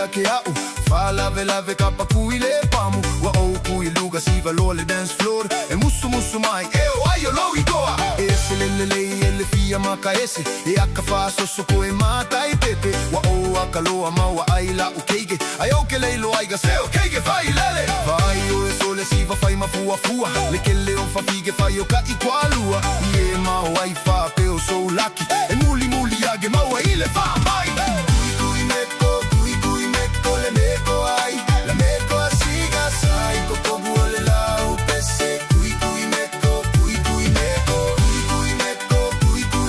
ke au Lave lave kapa kui le pamu Wa o kui luga siva lo le dance floor E musu musu mai Eo aio lo i goa Ese le lei e le fia maka ese E aka fa soso ko e mata i pepe Wa o aka loa maua ai la u keige Ai o ke leilo aiga seo keige fai lele Vai o e sole siva fai ma fua fua Le ke leo fa fige fai o ka i kwa lua Ie mao ai fa peo so lucky E muli muli age maua i le fa mai Kui meko le meko ai La meko asiga sai Kokobu ole lau pese Kui meko Kui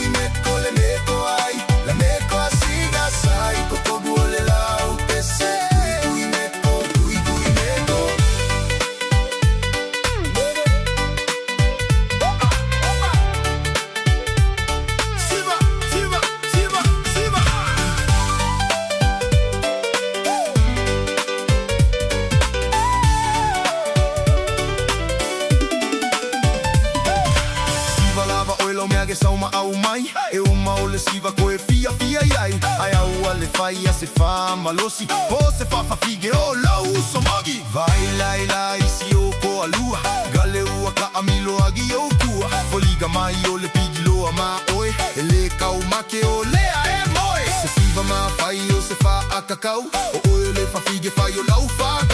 meko le meko ai La meko asiga sai Kokobu ole lau pese Kui meko Siva, siva, siva, siva Meage sauma au mai E uma o le siva koe fia fia iai Ai au ale fai a se fa malosi Po se fa fige o lau so mogi Vai lai lai si o ko alua Gale ua ka amilo agi o kua Foliga mai o le pigi loa ma oe E le kau make o lea e moe Se siva ma fai o se fa a kakau O oe le fa fige fai o lau fa